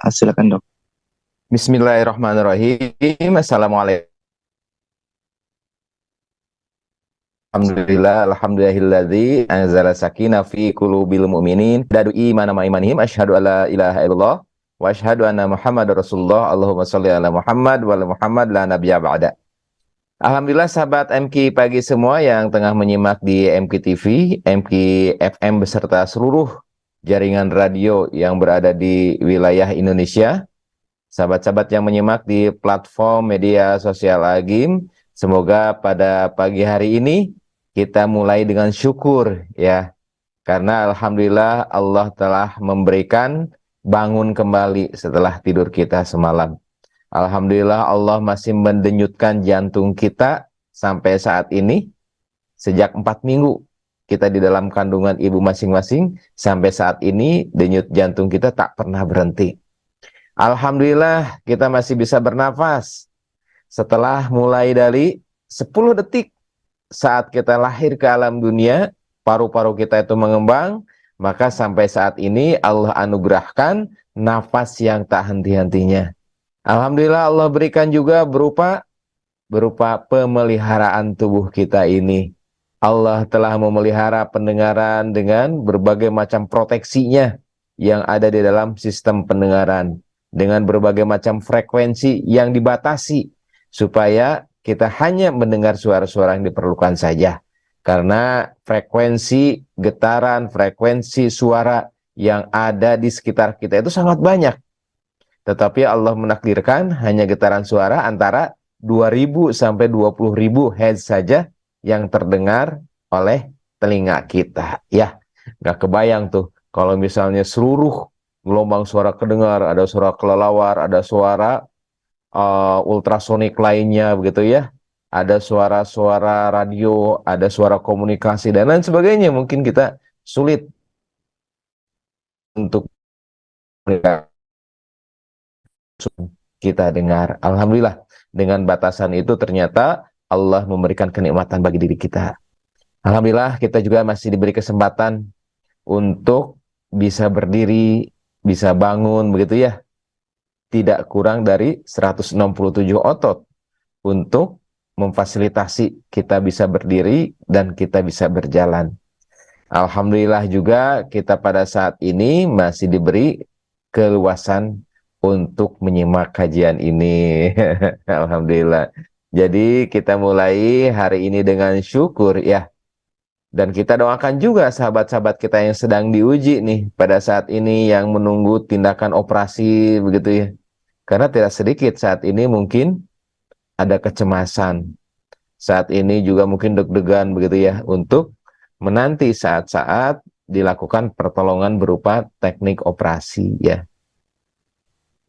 Silakan dok. Bismillahirrahmanirrahim. Assalamualaikum. Alhamdulillahilladzi anzala sakinah fi qulubil mu'minin dadu imana ma imanihim asyhadu alla ilaha illallah wa asyhadu anna Muhammadar Rasulullah. Allahumma shalli ala Muhammad wa ala Muhammad la nabiyya ba'da. Alhamdulillah sahabat MQ pagi semua yang tengah menyimak di MQ TV, MQ FM beserta seluruh jaringan radio yang berada di wilayah Indonesia. Sahabat-sahabat yang menyimak di platform media sosial Agim, semoga pada pagi hari ini kita mulai dengan syukur ya. Karena alhamdulillah Allah telah memberikan bangun kembali setelah tidur kita semalam. Alhamdulillah Allah masih mendenyutkan jantung kita sampai saat ini. Sejak 4 minggu kita di dalam kandungan ibu masing-masing, sampai saat ini denyut jantung kita tak pernah berhenti. Alhamdulillah kita masih bisa bernafas setelah mulai dari 10 detik saat kita lahir ke alam dunia, paru-paru kita itu mengembang, maka sampai saat ini Allah anugerahkan nafas yang tak henti-hentinya. Alhamdulillah Allah berikan juga berupa pemeliharaan tubuh kita ini. Allah telah memelihara pendengaran dengan berbagai macam proteksinya yang ada di dalam sistem pendengaran, dengan berbagai macam frekuensi yang dibatasi supaya kita hanya mendengar suara-suara yang diperlukan saja. Karena frekuensi getaran, frekuensi suara yang ada di sekitar kita itu sangat banyak. Tetapi Allah menakdirkan hanya getaran suara antara 2.000 sampai 20.000 Hz saja yang terdengar oleh telinga kita. Ya, nggak kebayang tuh kalau misalnya seluruh gelombang suara kedengar, ada suara kelelawar, ada suara ultrasonik lainnya begitu ya, ada suara-suara radio, ada suara komunikasi dan lain sebagainya. Mungkin kita sulit untuk kita dengar. Alhamdulillah dengan batasan itu ternyata Allah memberikan kenikmatan bagi diri kita. Alhamdulillah kita juga masih diberi kesempatan untuk bisa berdiri, bisa bangun begitu ya. Tidak kurang dari 167 otot untuk memfasilitasi kita bisa berdiri dan kita bisa berjalan. Alhamdulillah juga kita pada saat ini masih diberi keluasan untuk menyimak kajian ini. Alhamdulillah. Jadi kita mulai hari ini dengan syukur ya. Dan kita doakan juga sahabat-sahabat kita yang sedang diuji nih pada saat ini, yang menunggu tindakan operasi begitu ya. Karena tidak sedikit saat ini mungkin ada kecemasan. Saat ini juga mungkin deg-degan begitu ya untuk menanti saat-saat dilakukan pertolongan berupa teknik operasi ya.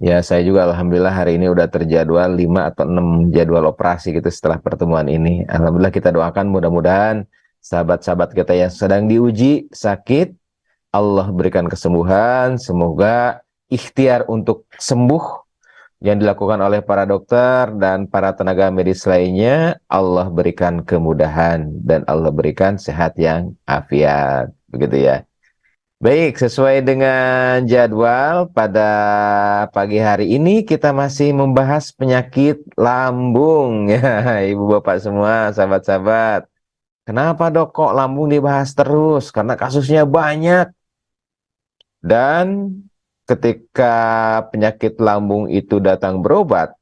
Ya, saya juga alhamdulillah hari ini udah terjadwal 5 atau 6 jadwal operasi gitu setelah pertemuan ini. Alhamdulillah kita doakan mudah-mudahan sahabat-sahabat kita yang sedang diuji sakit, Allah berikan kesembuhan, semoga ikhtiar untuk sembuh yang dilakukan oleh para dokter dan para tenaga medis lainnya, Allah berikan kemudahan dan Allah berikan sehat yang afiat. Begitu ya. Baik, sesuai dengan jadwal pada pagi hari ini kita masih membahas penyakit lambung ya, Ibu Bapak semua, sahabat-sahabat. Kenapa dok kok lambung dibahas terus? Karena kasusnya banyak. Dan ketika penyakit lambung itu datang berobat,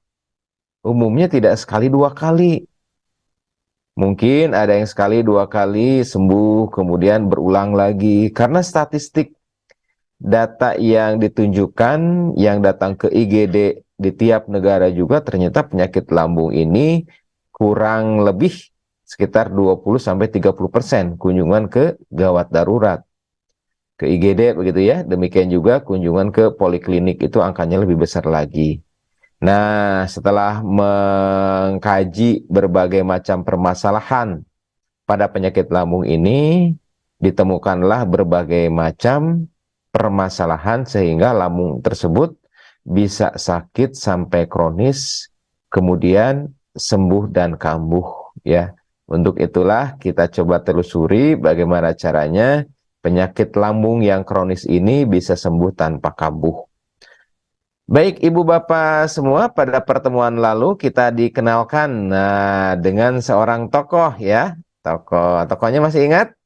umumnya tidak sekali dua kali. Mungkin ada yang sekali dua kali sembuh, kemudian berulang lagi. Karena statistik data yang ditunjukkan, yang datang ke IGD di tiap negara juga, ternyata penyakit lambung ini kurang lebih sekitar 20-30% kunjungan ke gawat darurat, ke IGD begitu ya. Demikian juga kunjungan ke poliklinik itu angkanya lebih besar lagi. Nah, setelah mengkaji berbagai macam permasalahan pada penyakit lambung ini, ditemukanlah berbagai macam permasalahan sehingga lambung tersebut bisa sakit sampai kronis, kemudian sembuh dan kambuh ya. Untuk itulah kita coba telusuri bagaimana caranya penyakit lambung yang kronis ini bisa sembuh tanpa kambuh. Baik, Ibu Bapak semua, pada pertemuan lalu kita dikenalkan dengan seorang tokoh ya. Tokohnya masih ingat?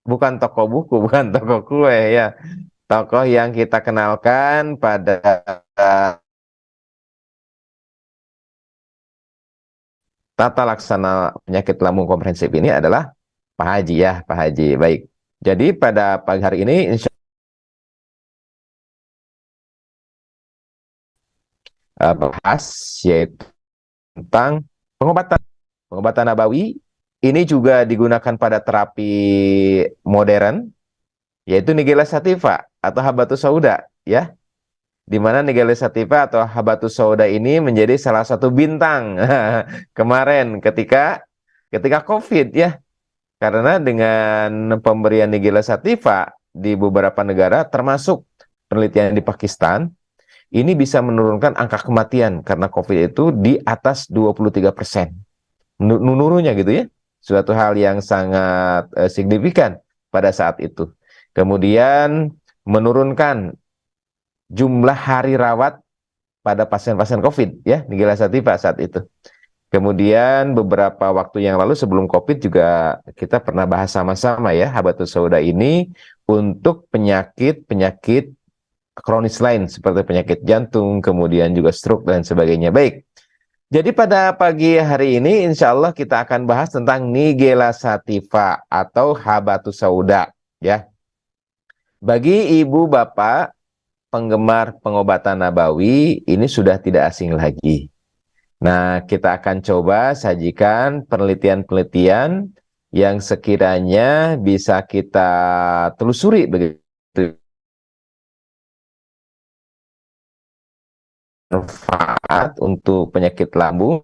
Bukan toko buku, bukan toko kue ya. Tokoh yang kita kenalkan pada tata laksana penyakit lambung komprehensif ini adalah Pak Haji ya, Pak Haji. Baik. Jadi pada pagi hari ini insya Allah bahas yaitu tentang pengobatan. Pengobatan nabawi ini juga digunakan pada terapi modern, yaitu Nigella sativa atau habatus sauda ya, di mana Nigella sativa atau habatus sauda ini menjadi salah satu bintang kemarin ketika COVID ya, karena dengan pemberian Nigella sativa di beberapa negara termasuk penelitian di Pakistan ini bisa menurunkan angka kematian karena COVID itu di atas 23%. Menurunnya gitu ya, suatu hal yang sangat signifikan pada saat itu. Kemudian menurunkan jumlah hari rawat pada pasien-pasien COVID ya, Nigella sativa saat itu. Kemudian beberapa waktu yang lalu sebelum COVID juga kita pernah bahas sama-sama ya, habatus sauda ini untuk penyakit-penyakit kronis lain seperti penyakit jantung, kemudian juga stroke dan sebagainya. Baik. Jadi pada pagi hari ini insya Allah kita akan bahas tentang Nigella sativa atau habatus sauda ya. Bagi ibu bapak penggemar pengobatan nabawi ini sudah tidak asing lagi. Nah, kita akan coba sajikan penelitian-penelitian yang sekiranya bisa kita telusuri begitu, manfaat untuk penyakit lambung.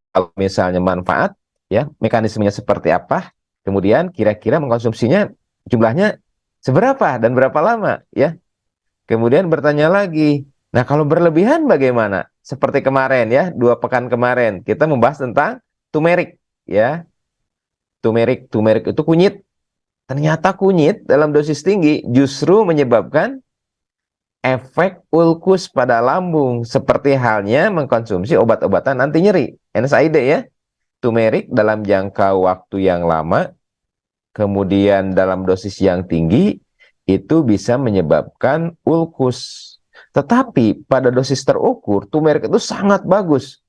Kalau misalnya manfaat, ya mekanismenya seperti apa, kemudian kira-kira mengkonsumsinya jumlahnya seberapa dan berapa lama, ya. Kemudian bertanya lagi, nah kalau berlebihan bagaimana? Seperti kemarin ya, 2 pekan kemarin kita membahas tentang turmeric, ya. Turmeric itu kunyit. Ternyata kunyit dalam dosis tinggi justru menyebabkan efek ulkus pada lambung, seperti halnya mengkonsumsi obat-obatan anti nyeri, NSAID ya. Turmeric dalam jangka waktu yang lama, kemudian dalam dosis yang tinggi, itu bisa menyebabkan ulkus. Tetapi pada dosis terukur, turmeric itu sangat bagus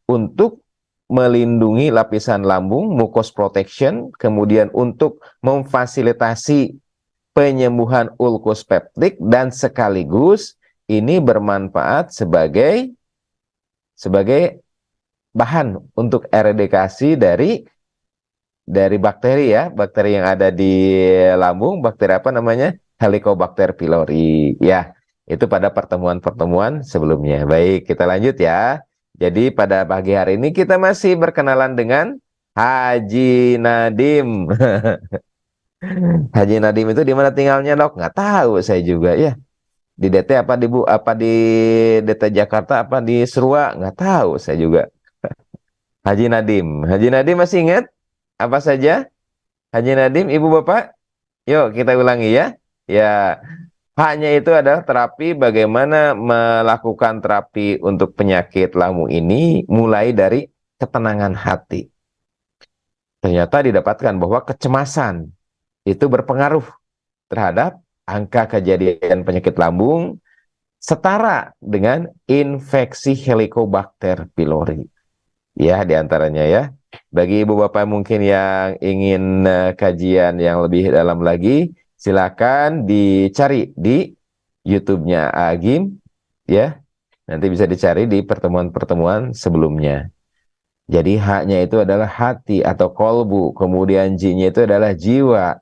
untuk melindungi lapisan lambung, mucus protection, kemudian untuk memfasilitasi penyembuhan ulkus peptik, dan sekaligus ini bermanfaat sebagai bahan untuk eradikasi dari bakteri ya, bakteri yang ada di lambung, bakteri apa namanya? Helicobacter pylori ya. Itu pada pertemuan-pertemuan sebelumnya. Baik, kita lanjut ya. Jadi pada pagi hari ini kita masih berkenalan dengan Haji Nadim. Haji Nadim itu di mana tinggalnya, Dok? Nggak tahu saya juga ya. Di DT apa di DT Jakarta apa di Serua? Nggak tahu saya juga. Haji Nadim. Haji Nadim masih ingat apa saja? Haji Nadim, Ibu Bapak? Yuk kita ulangi ya. Ya, haknya itu adalah terapi, bagaimana melakukan terapi untuk penyakit lambung ini mulai dari ketenangan hati. Ternyata didapatkan bahwa kecemasan itu berpengaruh terhadap angka kejadian penyakit lambung setara dengan infeksi Helicobacter pylori. Ya, diantaranya ya. Bagi ibu bapak mungkin yang ingin kajian yang lebih dalam lagi, silakan dicari di YouTube-nya Agim, ya. Nanti bisa dicari di pertemuan-pertemuan sebelumnya. Jadi haknya itu adalah hati atau kolbu, kemudian jinnya itu adalah jiwa.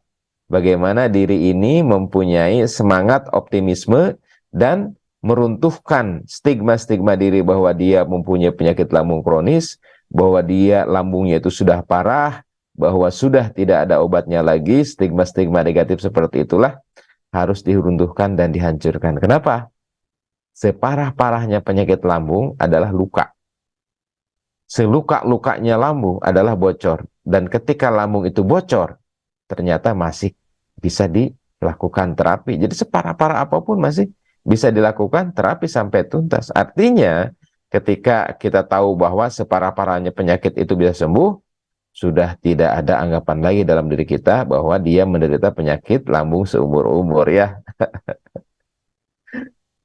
Bagaimana diri ini mempunyai semangat optimisme dan meruntuhkan stigma-stigma diri bahwa dia mempunyai penyakit lambung kronis, bahwa dia lambungnya itu sudah parah, bahwa sudah tidak ada obatnya lagi. Stigma-stigma negatif seperti itulah harus diruntuhkan dan dihancurkan. Kenapa? Separah-parahnya penyakit lambung adalah luka. Seluka-lukanya lambung adalah bocor. Dan ketika lambung itu bocor, ternyata masih bisa dilakukan terapi. Jadi separah-parah apapun masih bisa dilakukan terapi sampai tuntas. Artinya, ketika kita tahu bahwa separah-parahnya penyakit itu bisa sembuh, sudah tidak ada anggapan lagi dalam diri kita bahwa dia menderita penyakit lambung seumur-umur ya.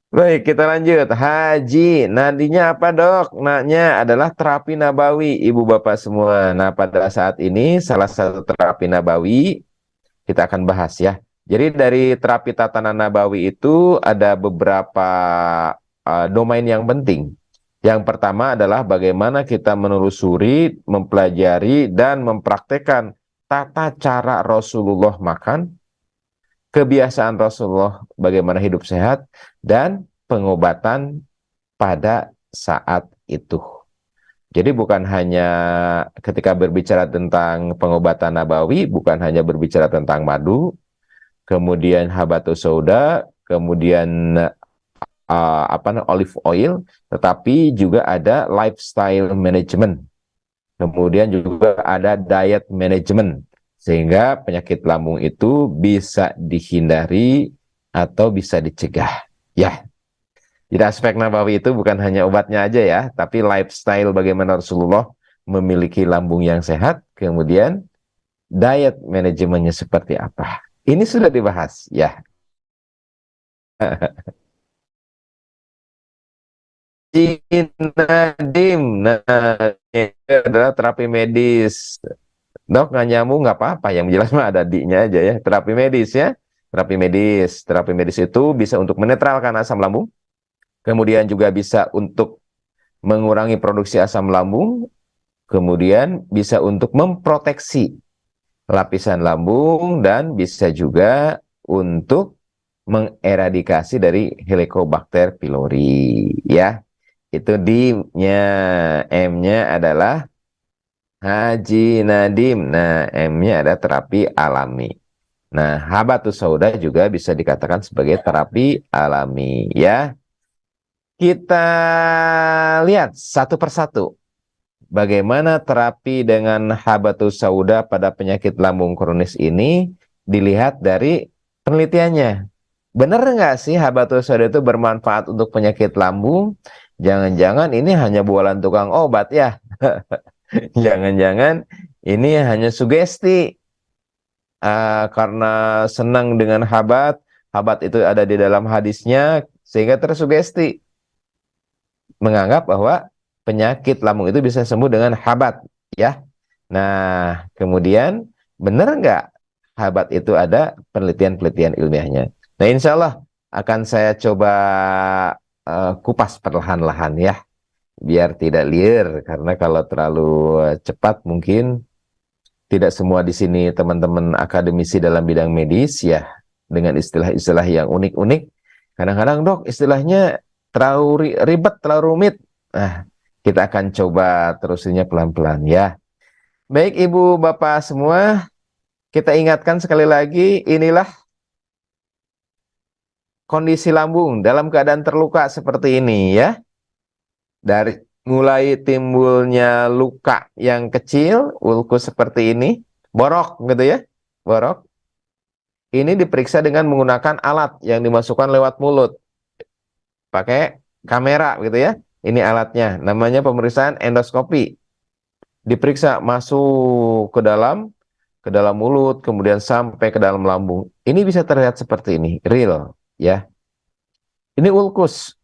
Baik, kita lanjut. Haji, nadinya apa dok? Naknya adalah terapi nabawi, ibu bapak semua. Nah, pada saat ini salah satu terapi nabawi kita akan bahas ya. Jadi dari terapi tatanan nabawi itu ada beberapa domain yang penting. Yang pertama adalah bagaimana kita menelusuri, mempelajari, dan mempraktekkan tata cara Rasulullah makan, kebiasaan Rasulullah bagaimana hidup sehat, dan pengobatan pada saat itu. Jadi bukan hanya ketika berbicara tentang pengobatan nabawi, bukan hanya berbicara tentang madu, kemudian habatus sauda, kemudian olive oil, tetapi juga ada lifestyle management. Kemudian juga ada diet management, sehingga penyakit lambung itu bisa dihindari atau bisa dicegah. Ya, jadi aspek nabawi itu bukan hanya obatnya aja ya, tapi lifestyle bagaimana Rasulullah memiliki lambung yang sehat, kemudian diet manajemennya seperti apa. Ini sudah dibahas, ya. Nadim, nah ini adalah terapi medis. Dok, nggak nyambung nggak apa-apa, yang jelas mah ada D-nya aja ya. Terapi medis ya, terapi medis itu bisa untuk menetralkan asam lambung, kemudian juga bisa untuk mengurangi produksi asam lambung, kemudian bisa untuk memproteksi lapisan lambung, dan bisa juga untuk mengeradikasi dari Helicobacter pylori ya. Itu D-nya. M-nya adalah Haji Nadim. Nah, M-nya ada terapi alami. Nah, habatus sauda juga bisa dikatakan sebagai terapi alami ya. Kita lihat satu persatu bagaimana terapi dengan habatus sauda pada penyakit lambung kronis ini dilihat dari penelitiannya. Benar nggak sih habatus sauda itu bermanfaat untuk penyakit lambung? Jangan-jangan ini hanya bualan tukang obat ya? Jangan-jangan ini hanya sugesti. Karena senang dengan habat, habat itu ada di dalam hadisnya, sehingga tersugesti menganggap bahwa penyakit lambung itu bisa sembuh dengan habat, ya. Nah, kemudian benar nggak habat itu ada penelitian-penelitian ilmiahnya? Nah, insya Allah akan saya coba kupas perlahan-lahan ya, biar tidak liar, karena kalau terlalu cepat mungkin tidak semua di sini teman-teman akademisi dalam bidang medis ya, dengan istilah-istilah yang unik-unik. Kadang-kadang dok istilahnya terlalu ribet, terlalu rumit. Nah, kita akan coba terusinnya pelan-pelan ya. Baik ibu bapak semua, kita ingatkan sekali lagi, inilah kondisi lambung dalam keadaan terluka seperti ini ya. Dari mulai timbulnya luka yang kecil, ulkus seperti ini, borok gitu ya, borok. Ini diperiksa dengan menggunakan alat yang dimasukkan lewat mulut, pakai kamera gitu ya. Ini alatnya, namanya pemeriksaan endoskopi. Diperiksa masuk ke dalam mulut, kemudian sampai ke dalam lambung. Ini bisa terlihat seperti ini, real ya. Ini ulkus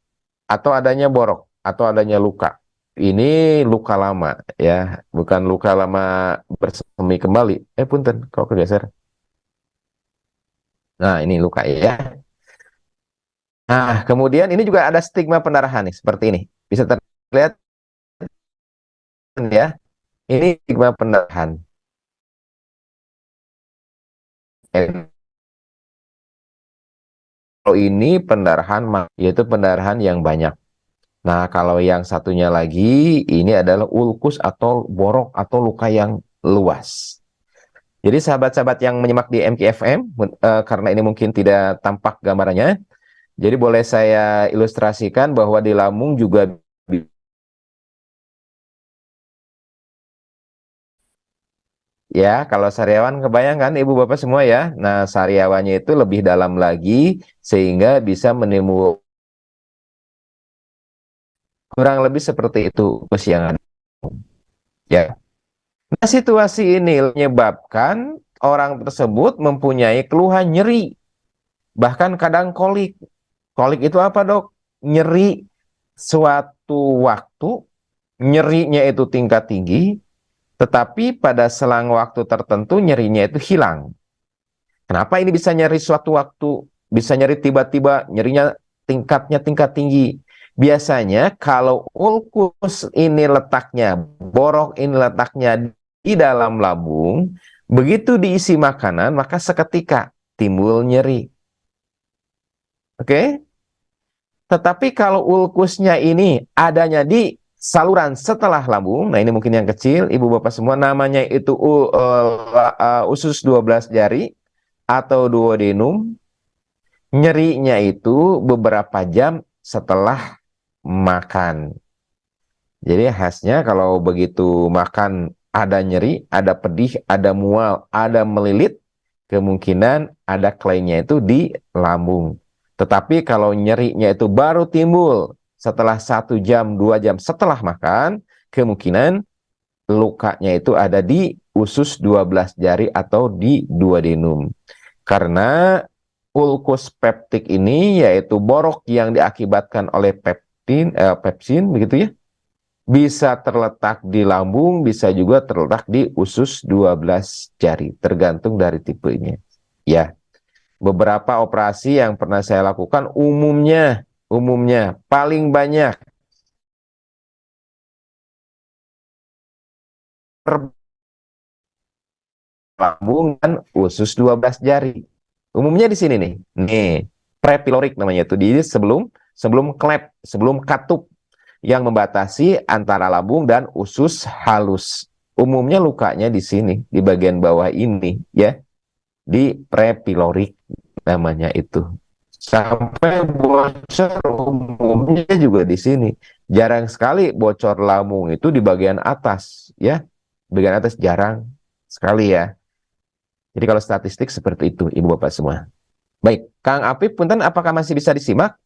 atau adanya borok atau adanya luka. Ini luka lama ya, bukan luka lama bersemi kembali. Punten, kok kegeser. Nah, ini luka ya. Nah, kemudian ini juga ada stigma pendarahan nih, seperti ini. Bisa terlihat ya. Ini stigma pendarahan. Kalau ini pendarahan, yaitu pendarahan yang banyak. Nah, kalau yang satunya lagi, ini adalah ulkus atau borok atau luka yang luas. Jadi sahabat-sahabat yang menyimak di MKFM, karena ini mungkin tidak tampak gambarannya, jadi boleh saya ilustrasikan bahwa di lambung juga ya, kalau sariawan kebayangkan ibu bapak semua ya. Nah, sariawannya itu lebih dalam lagi sehingga bisa menimbulkan Kurang lebih seperti itu kesiangan. Ya. Nah, situasi ini menyebabkan orang tersebut mempunyai keluhan nyeri, bahkan kadang kolik. Kolik itu apa, Dok? Nyeri suatu waktu, nyerinya itu tingkat tinggi, tetapi pada selang waktu tertentu nyerinya itu hilang. Kenapa ini bisa nyeri suatu waktu, bisa nyeri tiba-tiba, nyerinya tingkatnya tingkat tinggi? Biasanya kalau ulkus ini letaknya, borok ini letaknya di dalam lambung, begitu diisi makanan, maka seketika timbul nyeri. Oke? Tetapi kalau ulkusnya ini adanya di saluran setelah lambung, nah ini mungkin yang kecil, ibu bapak semua, namanya itu usus 12 jari atau duodenum. Nyerinya itu beberapa jam setelah makan. Jadi khasnya kalau begitu makan ada nyeri, ada pedih, ada mual, ada melilit, kemungkinan ada kelainya itu di lambung. Tetapi kalau nyerinya itu baru timbul setelah 1 jam, 2 jam setelah makan, kemungkinan lukanya itu ada di usus 12 jari atau di duodenum. Karena ulkus peptik ini yaitu borok yang diakibatkan oleh pepsin begitu ya. Bisa terletak di lambung, bisa juga terletak di usus 12 jari, tergantung dari tipenya. Ya, beberapa operasi yang pernah saya lakukan umumnya paling banyak lambung dan usus 12 jari. Umumnya di sini nih. Nih, prepilorik namanya itu, di sebelum sebelum klep, sebelum katup yang membatasi antara lambung dan usus halus. Umumnya lukanya di sini, di bagian bawah ini ya, di prepilorik namanya itu. Sampai bocor umumnya juga di sini. Jarang sekali bocor lambung itu di bagian atas ya. Bagian atas jarang sekali ya. Jadi kalau statistik seperti itu, Ibu Bapak semua. Baik, Kang Apip, punten apakah masih bisa disimak?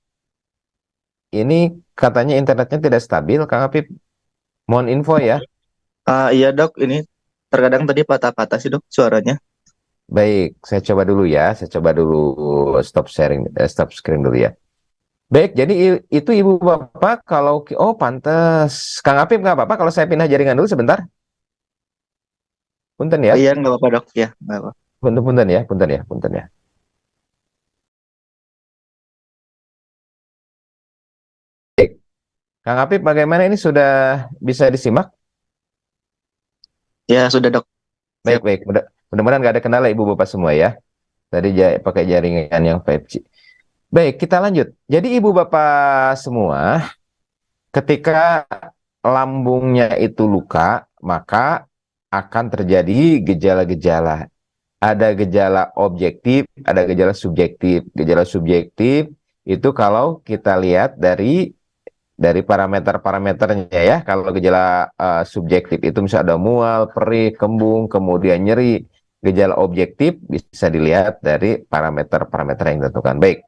Ini katanya internetnya tidak stabil, Kang Apip. Mohon info ya. Iya dok, ini terkadang tadi patah-patah sih dok suaranya. Baik, saya coba dulu ya. Saya coba dulu stop sharing, stop screen dulu ya. Baik, jadi itu Ibu Bapak kalau oh pantas. Kang Apip nggak apa-apa kalau saya pindah jaringan dulu sebentar. Punten Oh ya. iya nggak apa-apa dok, ya nggak apa. Punten punten ya, punten ya, punten ya. Baik. Kang Apip bagaimana ini sudah bisa disimak? Ya sudah dok, Baik, siap. baik. Mudah-mudahan nggak ada kendala Ibu Bapak semua ya. Tadi pakai jaringan yang 5G. Baik, kita lanjut. Jadi Ibu Bapak semua, ketika lambungnya itu luka, maka akan terjadi gejala-gejala. Ada gejala objektif, ada gejala subjektif. Gejala subjektif itu kalau kita lihat dari parameter-parameternya ya. Kalau gejala subjektif itu misalnya ada mual, perih, kembung, kemudian nyeri. Gejala objektif bisa dilihat dari parameter-parameter yang ditentukan. Baik,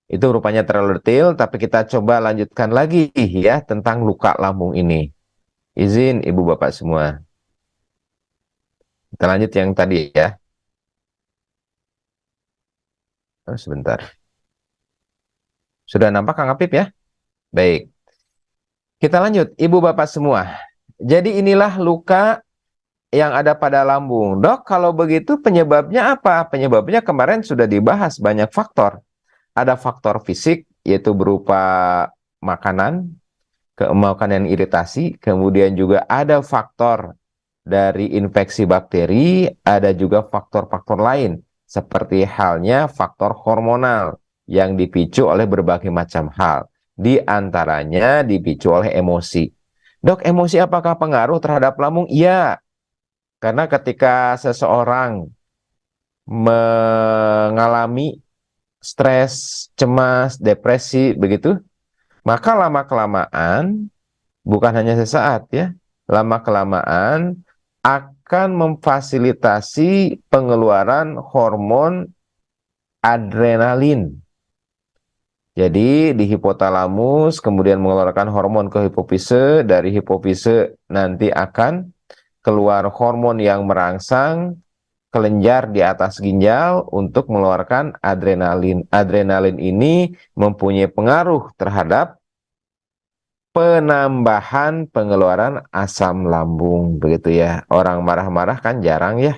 itu rupanya terlalu detail, tapi kita coba lanjutkan lagi ya tentang luka lambung ini. Izin Ibu Bapak semua. Kita lanjut yang tadi ya. Oh, sebentar. Sudah nampak Kang Apip ya? Baik. Kita lanjut, Ibu Bapak semua. Jadi inilah luka yang ada pada lambung. Dok, kalau begitu penyebabnya apa? Penyebabnya kemarin sudah dibahas banyak faktor. Ada faktor fisik, yaitu berupa makanan, makanan iritasi, kemudian juga ada faktor dari infeksi bakteri, ada juga faktor-faktor lain, seperti halnya faktor hormonal yang dipicu oleh berbagai macam hal. Di antaranya dipicu oleh emosi. Dok, emosi apakah pengaruh terhadap lambung? Iya, karena ketika seseorang mengalami stres, cemas, depresi, begitu, maka lama-kelamaan, bukan hanya sesaat ya, lama-kelamaan akan memfasilitasi pengeluaran hormon adrenalin. Jadi di hipotalamus kemudian mengeluarkan hormon ke hipofise, dari hipofise nanti akan keluar hormon yang merangsang kelenjar di atas ginjal untuk mengeluarkan adrenalin. Adrenalin ini mempunyai pengaruh terhadap penambahan pengeluaran asam lambung, begitu ya. Orang marah-marah kan jarang ya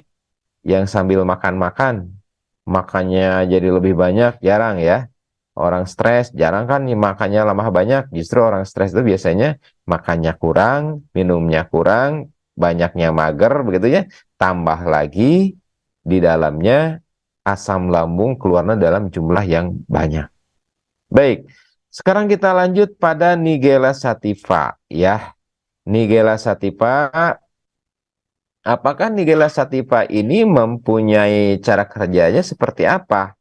yang sambil makan-makan, makannya jadi lebih banyak, jarang ya. Orang stres jarang kan nih makannya lama banyak. Justru orang stres itu biasanya makannya kurang, minumnya kurang, banyaknya mager begitu ya. Tambah lagi di dalamnya asam lambung keluarnya dalam jumlah yang banyak. Baik, sekarang kita lanjut pada Nigella sativa ya. Nigella sativa, apakah Nigella sativa ini mempunyai cara kerjanya seperti apa?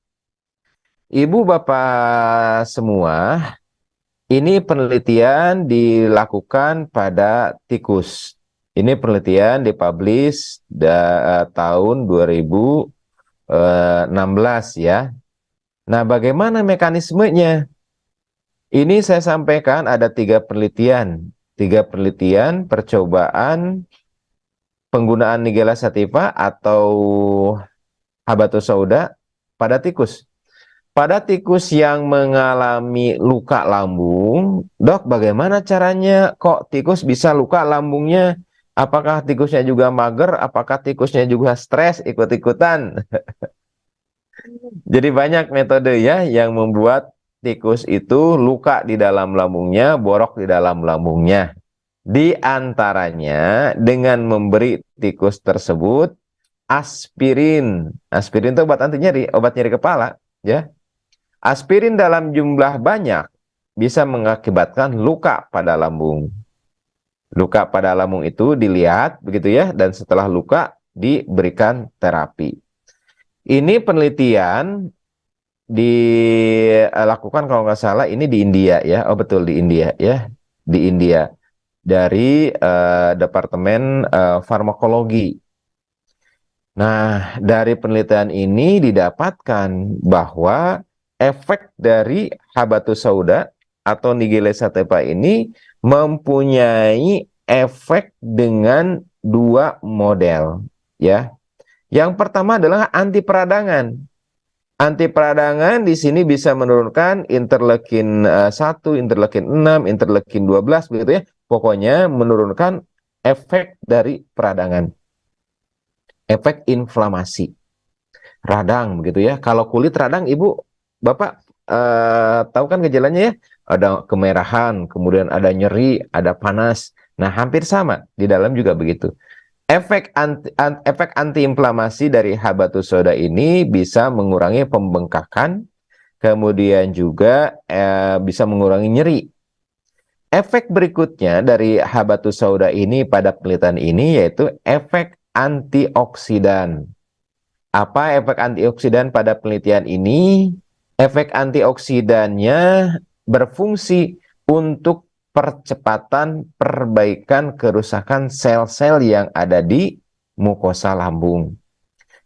Ibu bapak semua, ini penelitian dilakukan pada tikus. Ini penelitian dipublish tahun 2016 ya. Nah, bagaimana mekanismenya? Ini saya sampaikan ada tiga penelitian percobaan penggunaan Nigella sativa atau habatus sauda pada tikus. Pada tikus yang mengalami luka lambung, dok, bagaimana caranya kok tikus bisa luka lambungnya? Apakah tikusnya juga mager? Apakah tikusnya juga stres ikut-ikutan? Jadi banyak metode ya yang membuat tikus itu luka di dalam lambungnya, borok di dalam lambungnya. Di antaranya dengan memberi tikus tersebut aspirin. Aspirin itu obat anti nyeri, obat nyeri kepala, ya. Aspirin dalam jumlah banyak bisa mengakibatkan luka pada lambung. Luka pada lambung itu dilihat begitu ya, dan setelah luka diberikan terapi. Ini penelitian dilakukan kalau nggak salah ini di India ya. Oh betul di India ya. Di India dari Departemen Farmakologi. Nah, dari penelitian ini didapatkan bahwa efek dari habatus sauda atau Nigella sativa ini mempunyai efek dengan dua model, ya. Yang pertama adalah anti peradangan. Anti peradangan di sini bisa menurunkan interleukin 1, interleukin 6, interleukin 12 begitu ya. Pokoknya menurunkan efek dari peradangan. Efek inflamasi. Radang begitu ya. Kalau kulit radang, Ibu, Bapak tahu kan gejalanya ya? Ada kemerahan, kemudian ada nyeri, ada panas. Nah, hampir sama. Di dalam juga begitu. Efek antiinflamasi dari habatus sauda ini bisa mengurangi pembengkakan, kemudian juga bisa mengurangi nyeri. Efek berikutnya dari habatus sauda ini pada penelitian ini yaitu efek antioksidan. Apa efek antioksidan pada penelitian ini? Efek antioksidannya berfungsi untuk percepatan perbaikan kerusakan sel-sel yang ada di mukosa lambung.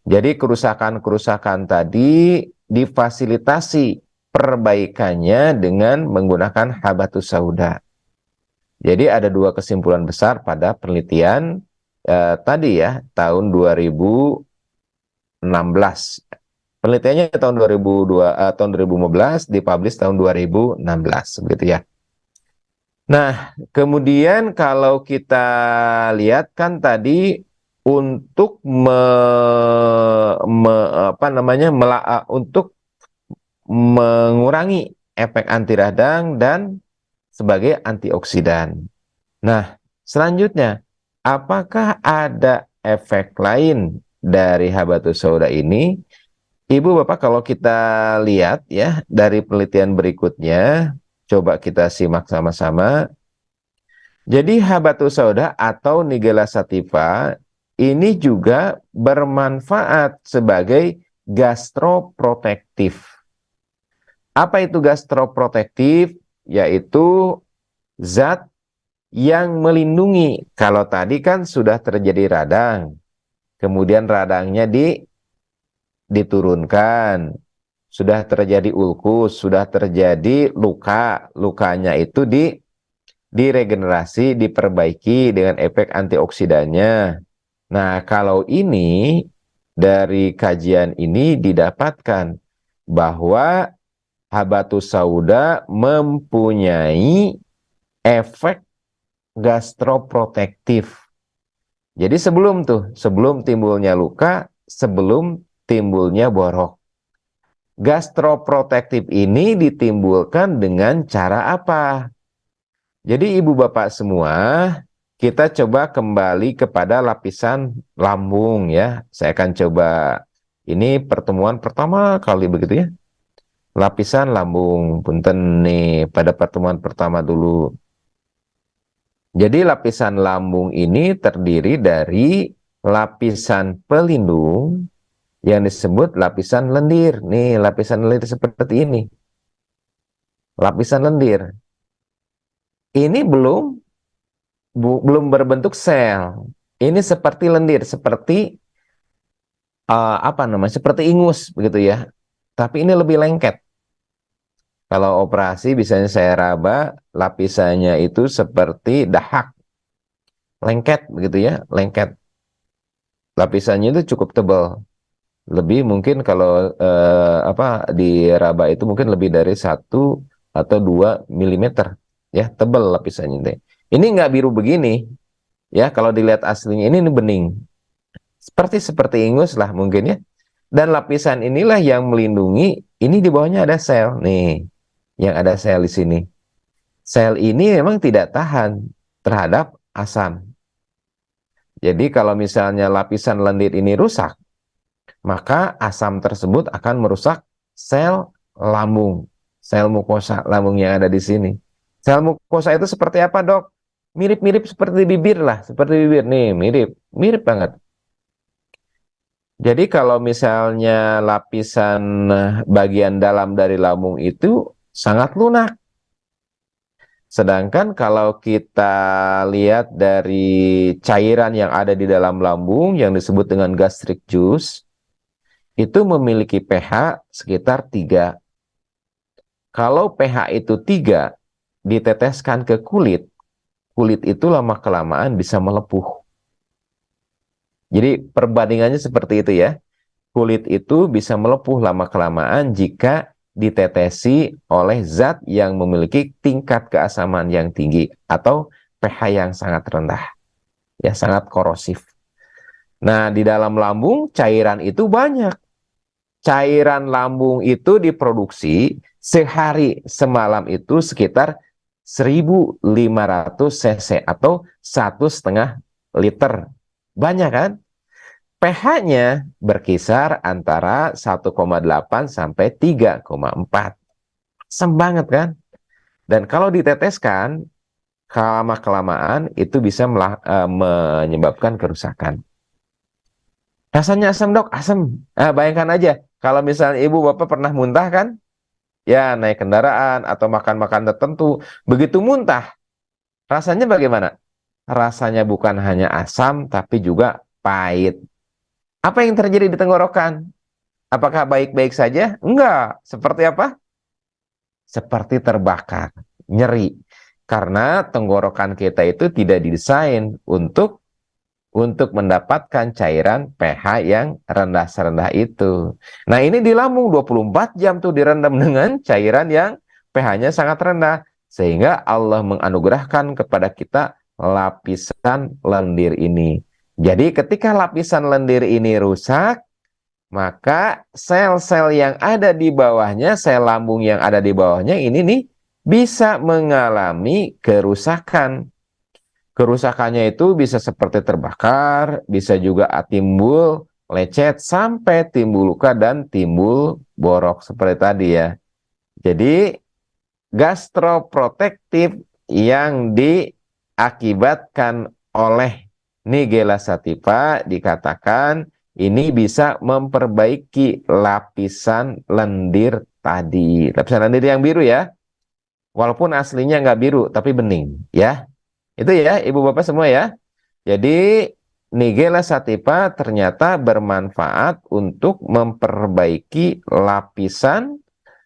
Jadi kerusakan-kerusakan tadi difasilitasi perbaikannya dengan menggunakan habatus sauda. Jadi ada dua kesimpulan besar pada penelitian tadi ya, tahun 2016. Penelitiannya tahun 2015, dipublish tahun 2016 begitu ya. Nah, kemudian kalau kita lihat kan tadi untuk untuk mengurangi efek anti radang dan sebagai antioksidan. Nah, selanjutnya, apakah ada efek lain dari habatus sauda ini? Ibu Bapak, kalau kita lihat ya dari penelitian berikutnya, coba kita simak sama-sama. Jadi habatus sauda atau Nigella sativa ini juga bermanfaat sebagai gastroprotektif. Apa itu gastroprotektif? Yaitu zat yang melindungi. Kalau tadi kan sudah terjadi radang, kemudian radangnya diturunkan, sudah terjadi ulkus, sudah terjadi luka, lukanya itu diregenerasi, diperbaiki dengan efek antioksidannya. Nah, kalau ini dari kajian ini didapatkan bahwa habatus sauda mempunyai efek gastroprotektif. Jadi sebelum timbulnya luka, sebelum timbulnya borok. Gastroprotektif ini ditimbulkan dengan cara apa? Jadi ibu bapak semua, kita coba kembali kepada lapisan lambung ya. Saya akan coba, ini pertemuan pertama kali begitu ya. Lapisan lambung, punten nih pada pertemuan pertama dulu. Jadi lapisan lambung ini terdiri dari lapisan pelindung yang disebut lapisan lendir. Nih, lapisan lendir seperti ini. Lapisan lendir. Ini belum berbentuk sel. Ini seperti lendir, seperti apa namanya? Seperti ingus begitu ya. Tapi ini lebih lengket. Kalau operasi biasanya saya raba lapisannya itu seperti dahak, lengket begitu ya, lengket. Lapisannya itu cukup tebal. Lebih mungkin kalau diraba itu mungkin lebih dari 1 atau 2 milimeter ya, tebal lapisannya. Ini nggak biru begini ya, kalau dilihat aslinya ini bening. Seperti ingus lah mungkin ya. Dan lapisan inilah yang melindungi, ini di bawahnya ada sel nih. Yang ada sel di sini. Sel ini memang tidak tahan terhadap asam. Jadi kalau misalnya lapisan lendir ini rusak, maka asam tersebut akan merusak sel lambung, sel mukosa lambung yang ada di sini. Sel mukosa itu seperti apa, Dok? Mirip-mirip seperti bibir lah, seperti bibir nih, mirip banget. Jadi kalau misalnya lapisan bagian dalam dari lambung itu sangat lunak. Sedangkan kalau kita lihat dari cairan yang ada di dalam lambung yang disebut dengan gastric juice, itu memiliki pH sekitar 3. Kalau pH itu 3, diteteskan ke kulit, kulit itu lama-kelamaan bisa melepuh. Jadi perbandingannya seperti itu ya. Kulit itu bisa melepuh lama-kelamaan jika ditetesi oleh zat yang memiliki tingkat keasaman yang tinggi atau pH yang sangat rendah. Ya, sangat korosif. Nah, di dalam lambung cairan itu banyak. Cairan lambung itu diproduksi sehari semalam itu sekitar 1.500 cc atau 1,5 liter. Banyak kan? pH-nya berkisar antara 1,8 sampai 3,4. Asam banget kan? Dan kalau diteteskan, lama-kelamaan itu bisa menyebabkan kerusakan. Rasanya asam, Dok? Asam. Bayangkan aja, kalau misalnya ibu bapak pernah muntah kan? Ya, naik kendaraan atau makan-makan tertentu. Begitu muntah, rasanya bagaimana? Rasanya bukan hanya asam, tapi juga pahit. Apa yang terjadi di tenggorokan? Apakah baik-baik saja? Enggak. Seperti apa? Seperti terbakar, nyeri. Karena tenggorokan kita itu tidak didesain untuk mendapatkan cairan pH yang rendah-rendah itu. Nah, ini di lambung 24 jam tuh direndam dengan cairan yang pH-nya sangat rendah. Sehingga Allah menganugerahkan kepada kita lapisan lendir ini. Jadi ketika lapisan lendir ini rusak, maka sel-sel yang ada di bawahnya, sel lambung yang ada di bawahnya ini nih bisa mengalami kerusakan. Kerusakannya itu bisa seperti terbakar, bisa juga timbul lecet, sampai timbul luka dan timbul borok seperti tadi ya. Jadi gastroprotektif yang diakibatkan oleh Nigella sativa dikatakan ini bisa memperbaiki lapisan lendir tadi. Lapisan lendir yang biru ya. Walaupun aslinya nggak biru, tapi bening ya. Itu ya, ibu bapak semua ya. Jadi Nigella sativa ternyata bermanfaat untuk memperbaiki lapisan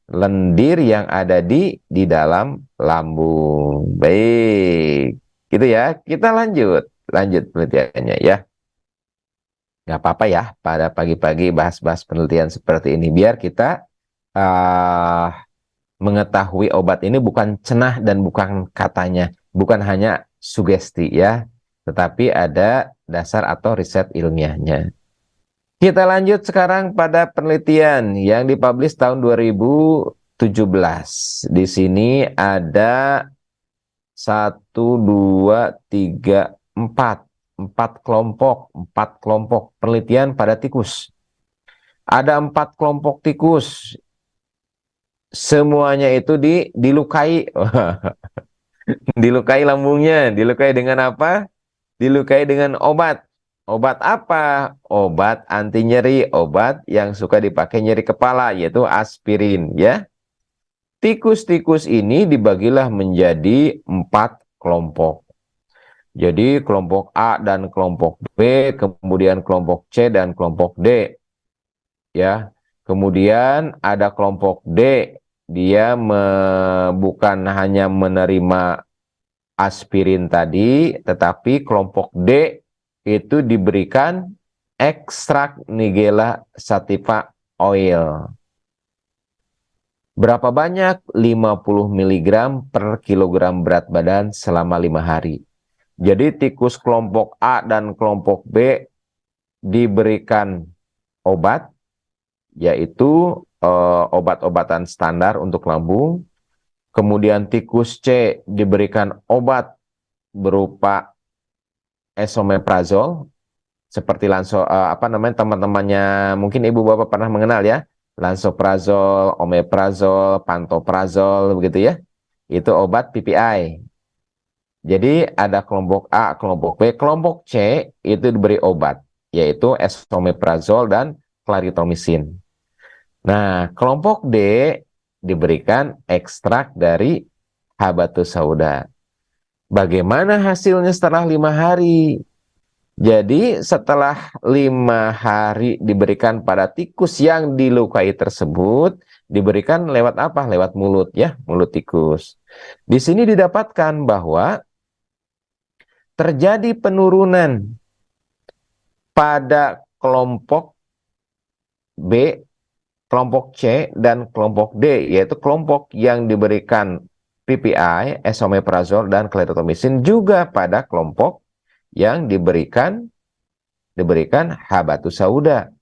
lendir yang ada di dalam lambung. Baik, gitu ya. Kita lanjut penelitiannya ya. Nggak apa-apa ya, pada pagi-pagi bahas-bahas penelitian seperti ini biar kita uh, mengetahui obat ini bukan cenah dan bukan katanya, bukan hanya sugesti ya, tetapi ada dasar atau riset ilmiahnya. Kita lanjut sekarang pada penelitian yang dipublish tahun 2017. Di sini ada satu, dua, tiga, empat kelompok penelitian pada tikus. Ada 4 kelompok tikus, semuanya itu dilukai, dilukai lambungnya, dilukai dengan apa? Dilukai dengan obat. Obat apa? Obat anti nyeri, obat yang suka dipakai nyeri kepala, yaitu aspirin, ya. Tikus-tikus ini dibagilah menjadi 4 kelompok. Jadi kelompok A dan kelompok B, kemudian kelompok C dan kelompok D, ya. Kemudian ada kelompok D, dia bukan hanya menerima aspirin tadi, tetapi kelompok D itu diberikan ekstrak Nigella sativa oil. Berapa banyak? 50 mg per kilogram berat badan selama 5 hari. Jadi tikus kelompok A dan kelompok B diberikan obat, yaitu obat-obatan standar untuk lambung. Kemudian tikus C diberikan obat berupa esomeprazol, seperti apa namanya, teman-temannya mungkin ibu bapak pernah mengenal ya, lansoprazol, omeprazol, pantoprazol, begitu ya. Itu obat PPI. Jadi ada kelompok A, kelompok B, kelompok C itu diberi obat, yaitu esomeprazol dan clarithromycin. Nah, kelompok D diberikan ekstrak dari habatus sauda. Bagaimana hasilnya setelah 5 hari? Jadi setelah 5 hari diberikan pada tikus yang dilukai tersebut, diberikan lewat apa? Lewat mulut ya, mulut tikus. Di sini didapatkan bahwa terjadi penurunan pada kelompok B, kelompok C, dan kelompok D, yaitu kelompok yang diberikan PPI, esomeprazol, dan clarithromycin, juga pada kelompok yang diberikan habatus sauda.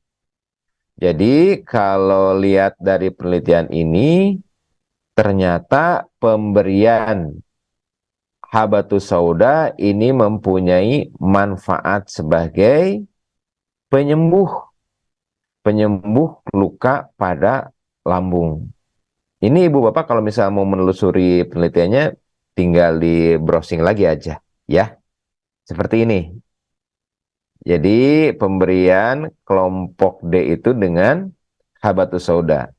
Jadi kalau lihat dari penelitian ini, ternyata pemberian habatus sauda ini mempunyai manfaat sebagai penyembuh luka pada lambung. Ini ibu bapak kalau misalnya mau menelusuri penelitiannya, tinggal di browsing lagi aja ya. Seperti ini. Jadi pemberian kelompok D itu dengan habatus sauda.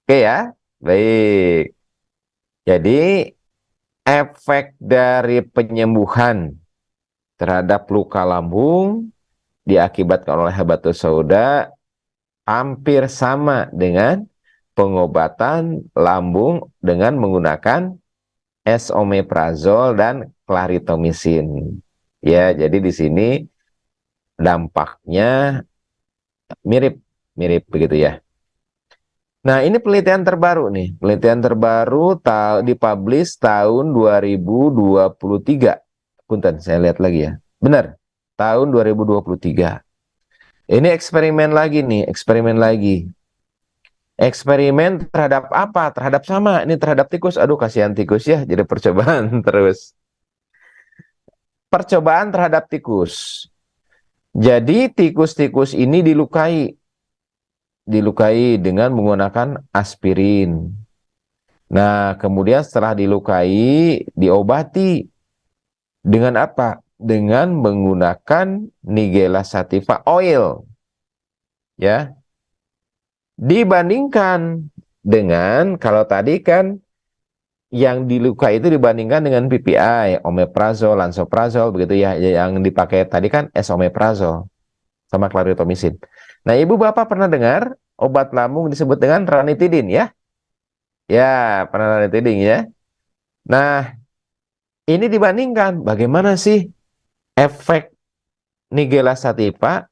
Oke ya, baik. Jadi efek dari penyembuhan terhadap luka lambung diakibatkan oleh habatus sauda hampir sama dengan pengobatan lambung dengan menggunakan esomeprazol dan clarithromycin. Ya, jadi di sini dampaknya mirip begitu ya. Nah, ini penelitian terbaru nih. Penelitian terbaru dipublish tahun 2023. Punten, saya lihat lagi ya. Benar, tahun 2023. Ini eksperimen lagi nih, eksperimen lagi. Eksperimen terhadap apa? Terhadap sama, ini terhadap tikus. Aduh, kasihan tikus ya, jadi percobaan terus. Percobaan terhadap tikus. Jadi tikus-tikus ini dilukai dengan menggunakan aspirin. Nah, kemudian setelah dilukai, diobati dengan apa? Dengan menggunakan Nigella sativa oil. Ya. Dibandingkan dengan kalau tadi kan yang dilukai itu dibandingkan dengan PPI, omeprazol, lansoprazol, begitu ya. Yang dipakai tadi kan esomeprazol sama clarithromycin. Nah, ibu bapak pernah dengar obat lambung disebut dengan ranitidin ya? Ya, pernah ranitidin ya. Nah, ini dibandingkan bagaimana sih efek Nigella sativa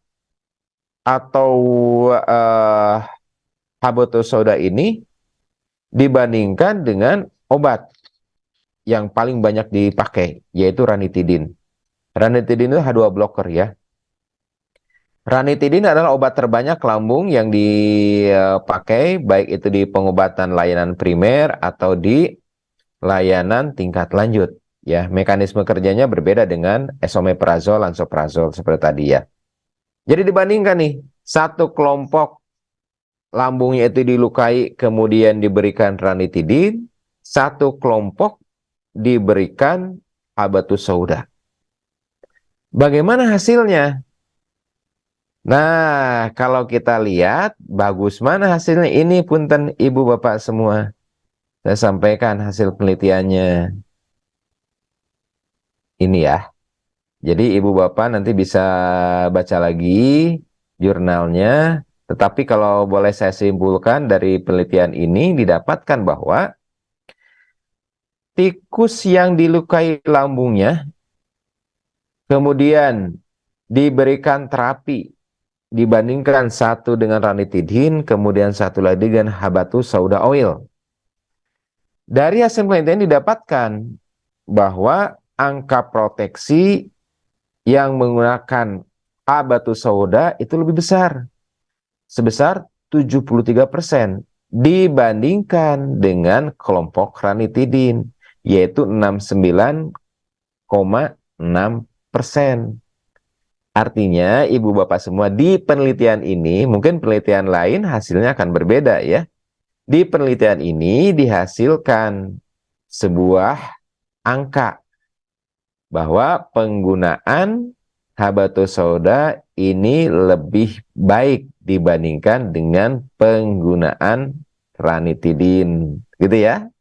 atau eh, habatus sauda ini dibandingkan dengan obat yang paling banyak dipakai, yaitu ranitidin. Ranitidin itu H2 blocker ya. Ranitidin adalah obat terbanyak lambung yang dipakai, baik itu di pengobatan layanan primer atau di layanan tingkat lanjut. Ya, mekanisme kerjanya berbeda dengan esomeprazol, lansoprazol seperti tadi ya. Jadi dibandingkan nih, satu kelompok lambungnya itu dilukai kemudian diberikan ranitidin, satu kelompok diberikan habatus sauda. Bagaimana hasilnya? Nah, kalau kita lihat bagus mana hasilnya, ini punten ibu bapak semua. Saya sampaikan hasil penelitiannya. Ini ya. Jadi ibu bapak nanti bisa baca lagi jurnalnya. Tetapi kalau boleh saya simpulkan dari penelitian ini didapatkan bahwa tikus yang dilukai lambungnya kemudian diberikan terapi dibandingkan satu dengan ranitidin, kemudian satu lagi dengan habatus sauda oil. Dari hasil penelitian didapatkan bahwa angka proteksi yang menggunakan habatus sauda itu lebih besar, sebesar 73% dibandingkan dengan kelompok ranitidin, yaitu 69,6%. Artinya, ibu bapak semua di penelitian ini, mungkin penelitian lain hasilnya akan berbeda ya. Di penelitian ini dihasilkan sebuah angka bahwa penggunaan habatus sauda ini lebih baik dibandingkan dengan penggunaan ranitidin, gitu ya.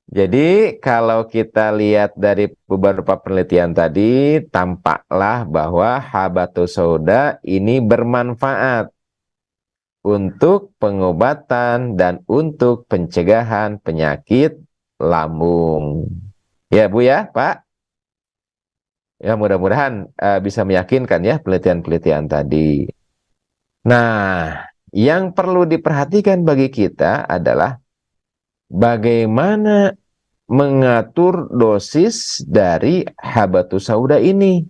Jadi kalau kita lihat dari beberapa penelitian tadi, tampaklah bahwa habatus sauda ini bermanfaat untuk pengobatan dan untuk pencegahan penyakit lambung. Ya Bu ya, Pak. Ya mudah-mudahan bisa meyakinkan ya penelitian-penelitian tadi. Nah, yang perlu diperhatikan bagi kita adalah bagaimana mengatur dosis dari habatus sauda ini.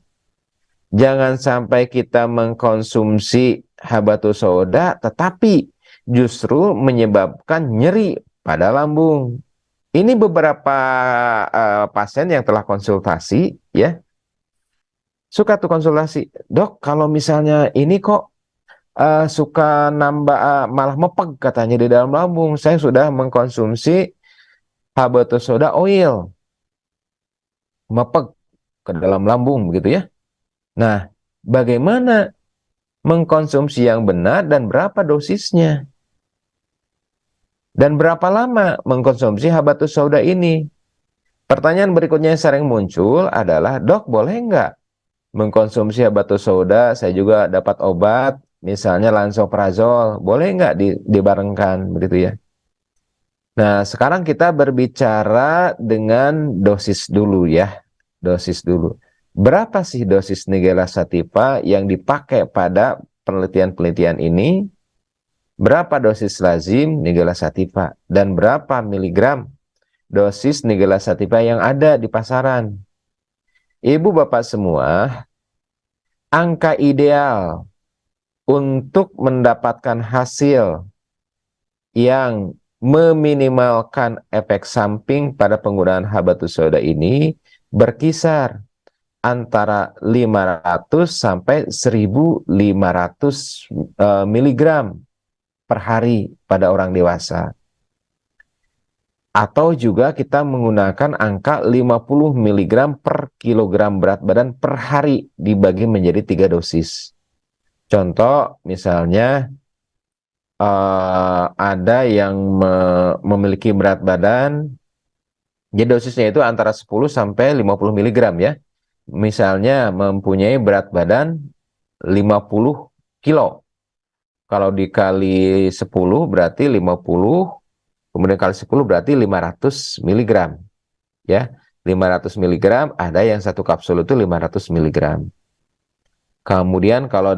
Jangan sampai kita mengkonsumsi habatus sauda tetapi justru menyebabkan nyeri pada lambung. Ini beberapa pasien yang telah konsultasi ya. Suka tuh konsultasi, "Dok, kalau misalnya ini kok suka nambah malah mepeg katanya di dalam lambung. Saya sudah mengkonsumsi habatus sauda oil, mepeg ke dalam lambung begitu ya." Nah, bagaimana mengkonsumsi yang benar dan berapa dosisnya? Dan berapa lama mengkonsumsi habatus sauda ini? Pertanyaan berikutnya yang sering muncul adalah, "Dok, boleh nggak mengkonsumsi habatus sauda? Saya juga dapat obat, misalnya lansoprazol. Boleh nggak dibarengkan?" Begitu ya. Nah, sekarang kita berbicara dengan dosis dulu ya. Dosis dulu. Berapa sih dosis Nigella sativa yang dipakai pada penelitian-penelitian ini? Berapa dosis lazim Nigella sativa? Dan berapa miligram dosis Nigella sativa yang ada di pasaran? Ibu bapak semua, angka ideal untuk mendapatkan hasil yang meminimalkan efek samping pada penggunaan habatus sauda ini berkisar antara 500 sampai 1.500 miligram per hari pada orang dewasa. Atau juga kita menggunakan angka 50 miligram per kilogram berat badan per hari dibagi menjadi 3 dosis. Contoh misalnya ada yang memiliki berat badan Jadi dosisnya itu antara 10 sampai 50 miligram ya. Misalnya mempunyai berat badan 50 kilo. Kalau dikali 10 berarti 50, kemudian kali 10 berarti 500 miligram. Ya, 500 miligram, ada yang satu kapsul itu 500 miligram. Kemudian kalau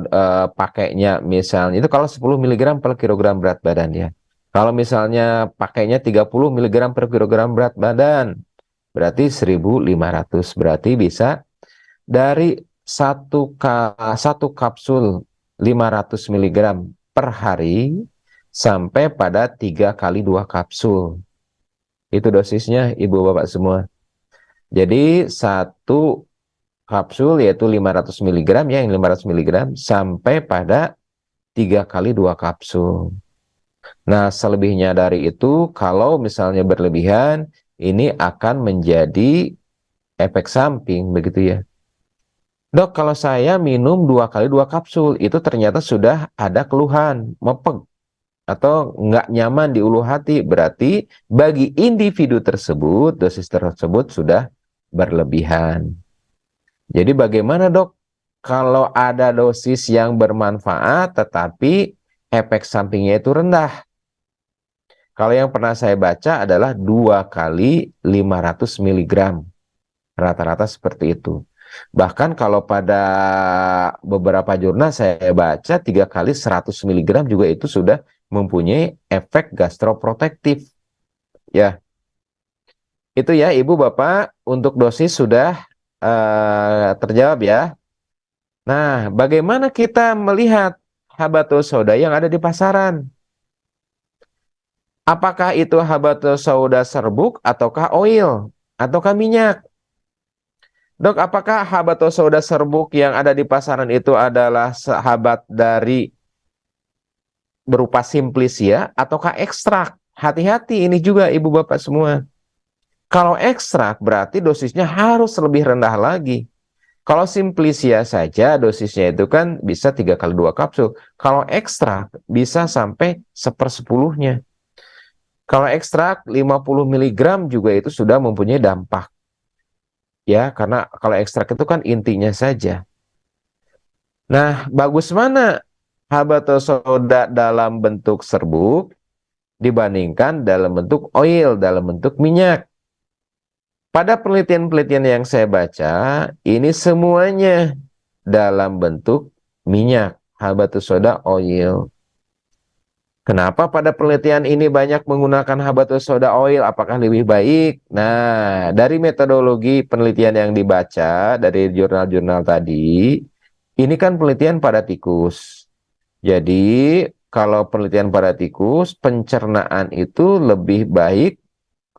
pakainya misalnya itu kalau 10 miligram per kilogram berat badan ya. Kalau misalnya pakainya 30 miligram per kilogram berat badan, berarti 1.500. Berarti bisa dari satu kapsul 500 miligram per hari sampai pada 3 kali 2 kapsul. Itu dosisnya Ibu Bapak semua. Jadi satu kapsul yaitu 500 miligram ya, yang 500 miligram sampai pada 3 kali 2 kapsul. Nah, selebihnya dari itu kalau misalnya berlebihan, ini akan menjadi efek samping begitu ya. Dok, kalau saya minum 2 kali 2 kapsul, itu ternyata sudah ada keluhan, mepeg, atau nggak nyaman di ulu hati. Berarti bagi individu tersebut, dosis tersebut sudah berlebihan. Jadi bagaimana dok? Kalau ada dosis yang bermanfaat, tetapi efek sampingnya itu rendah. Kalau yang pernah saya baca adalah 2 kali 500 miligram. Rata-rata seperti itu. Bahkan kalau pada beberapa jurnal saya baca 3 kali 100 miligram juga itu sudah mempunyai efek gastroprotektif. Ya, itu ya Ibu Bapak untuk dosis sudah terjawab ya. Nah, bagaimana kita melihat habatus sauda yang ada di pasaran? Apakah itu habatus sauda serbuk ataukah oil ataukah minyak? Dok, apakah habatus sauda serbuk yang ada di pasaran itu adalah sahabat dari berupa simplisia ataukah ekstrak? Hati-hati ini juga Ibu Bapak semua. Kalau ekstrak berarti dosisnya harus lebih rendah lagi. Kalau simplisia saja dosisnya itu kan bisa 3 kali 2 kapsul. Kalau ekstrak bisa sampai 1/10-nya. Kalau ekstrak 50 miligram juga itu sudah mempunyai dampak. Ya, karena kalau ekstrak itu kan intinya saja. Nah, bagus mana habatus sauda dalam bentuk serbuk dibandingkan dalam bentuk oil, dalam bentuk minyak. Pada penelitian-penelitian yang saya baca, ini semuanya dalam bentuk minyak, habatus sauda oil. Kenapa pada penelitian ini banyak menggunakan habatus sauda oil? Apakah lebih baik? Nah, dari metodologi penelitian yang dibaca dari jurnal-jurnal tadi, ini kan penelitian pada tikus. Jadi, kalau penelitian pada tikus, pencernaan itu lebih baik,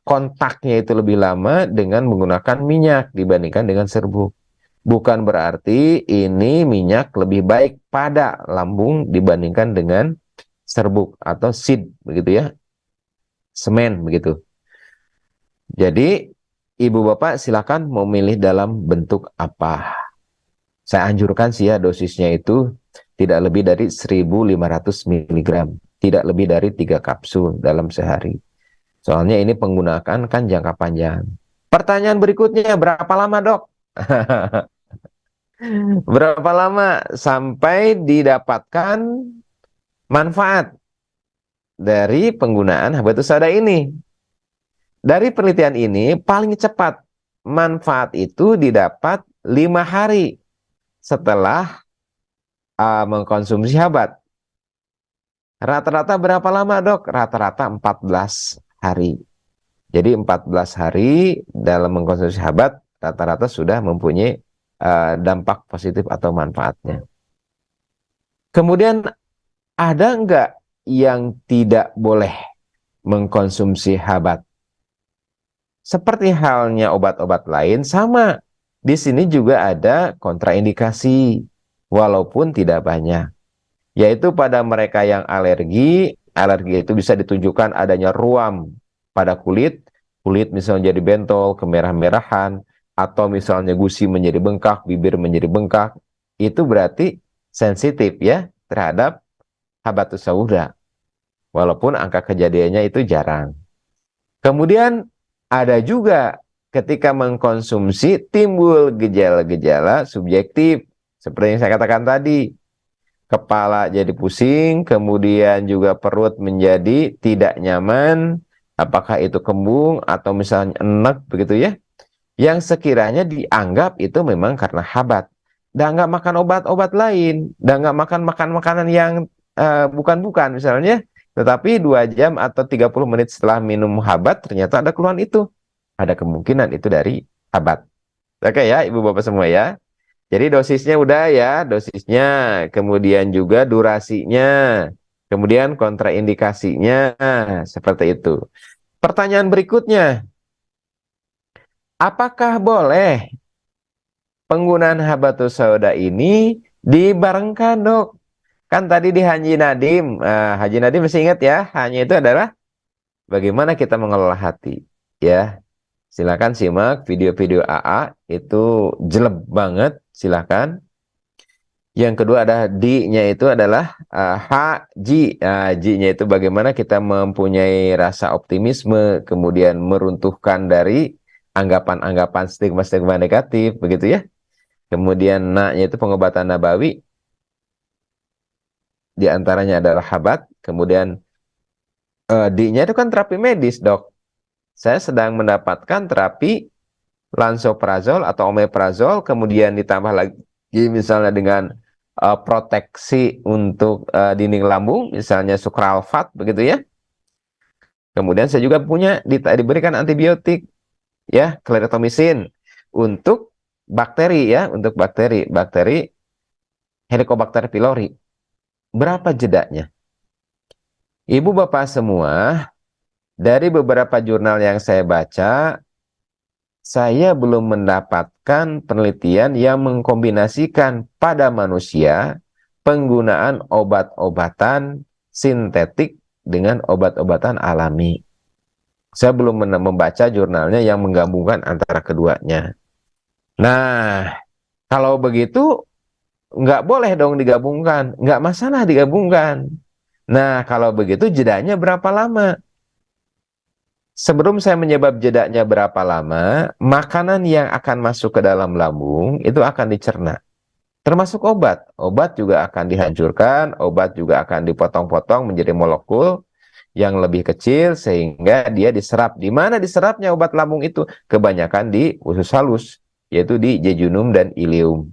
kontaknya itu lebih lama dengan menggunakan minyak dibandingkan dengan serbuk. Bukan berarti ini minyak lebih baik pada lambung dibandingkan dengan serbuk atau seed begitu ya, semen begitu. Jadi Ibu Bapak silakan mau milih dalam bentuk apa. Saya anjurkan sih ya dosisnya itu tidak lebih dari 1.500 miligram, tidak lebih dari 3 kapsul dalam sehari. Soalnya ini penggunaan kan jangka panjang. Pertanyaan berikutnya, berapa lama dok? Berapa lama sampai didapatkan manfaat dari penggunaan habatus sauda ini? Dari penelitian ini, paling cepat manfaat itu didapat 5 hari setelah mengkonsumsi habat. Rata-rata berapa lama dok? Rata-rata 14 hari. Jadi 14 hari dalam mengkonsumsi habat, rata-rata sudah mempunyai dampak positif atau manfaatnya. Kemudian ada nggak yang tidak boleh mengkonsumsi habat? Seperti halnya obat-obat lain, sama. Di sini juga ada kontraindikasi, walaupun tidak banyak. Yaitu pada mereka yang alergi, alergi itu bisa ditunjukkan adanya ruam pada kulit, kulit misalnya jadi bentol, kemerah-merahan, atau misalnya gusi menjadi bengkak, bibir menjadi bengkak, itu berarti sensitif ya terhadap habatus sauda. Walaupun angka kejadiannya itu jarang. Kemudian ada juga ketika mengkonsumsi timbul gejala-gejala subjektif. Seperti yang saya katakan tadi, kepala jadi pusing, kemudian juga perut menjadi tidak nyaman, apakah itu kembung atau misalnya enek begitu ya, yang sekiranya dianggap itu memang karena habat. Dan nggak makan obat-obat lain, dan nggak makan makanan yang bukan-bukan misalnya, tetapi 2 jam atau 30 menit setelah minum habat ternyata ada keluhan itu. Ada kemungkinan itu dari habat. Oke ya, ibu bapak semua ya. Jadi dosisnya udah ya, dosisnya, kemudian juga durasinya, kemudian kontraindikasinya, seperti itu. Pertanyaan berikutnya, apakah boleh penggunaan habatus sauda ini dibarengkan, dok? Kan tadi di Haji Nadim, Haji Nadim masih ingat ya, hanya itu adalah bagaimana kita mengelola hati. Ya, silakan simak video-video AA, itu jelek banget, silakan. Yang kedua ada D-nya itu adalah haji. Haji-nya itu bagaimana kita mempunyai rasa optimisme, kemudian meruntuhkan dari anggapan-anggapan stigma-stigma negatif, begitu ya. Kemudian na-nya itu pengobatan nabawi, di antaranya adalah habat. Kemudian D-nya itu kan terapi medis, dok. Saya sedang mendapatkan terapi lansoprazol atau omeprazol, kemudian ditambah lagi misalnya dengan proteksi untuk dinding lambung, misalnya sukralfat, begitu ya. Kemudian saya juga punya diberikan antibiotik, ya, klaritomycin untuk bakteri ya, untuk bakteri Helicobacter pylori. Berapa jedanya? Ibu bapak semua, dari beberapa jurnal yang saya baca, saya belum mendapatkan penelitian yang mengkombinasikan pada manusia penggunaan obat-obatan sintetik dengan obat-obatan alami. Saya belum membaca jurnalnya yang menggabungkan antara keduanya. Nah, kalau begitu nggak boleh dong digabungkan, nggak masalah digabungkan. Nah, kalau begitu jedanya berapa lama? Sebelum saya menyebab jedanya berapa lama, makanan yang akan masuk ke dalam lambung itu akan dicerna. Termasuk obat. Obat juga akan dihancurkan, obat juga akan dipotong-potong menjadi molekul yang lebih kecil sehingga dia diserap. Di mana diserapnya obat lambung itu? Kebanyakan di usus halus, yaitu di jejunum dan ileum.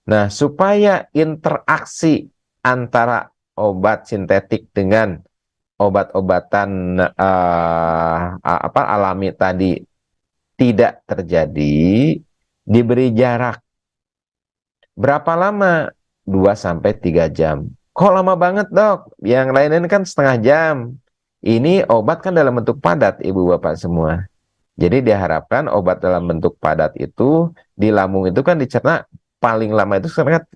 Nah, supaya interaksi antara obat sintetik dengan obat-obatan alami tadi tidak terjadi, diberi jarak. Berapa lama? 2 sampai 3 jam. Kok lama banget, dok? Yang lain-lain kan setengah jam. Ini obat kan dalam bentuk padat, ibu bapak semua. Jadi diharapkan obat dalam bentuk padat itu di lambung itu kan dicerna paling lama itu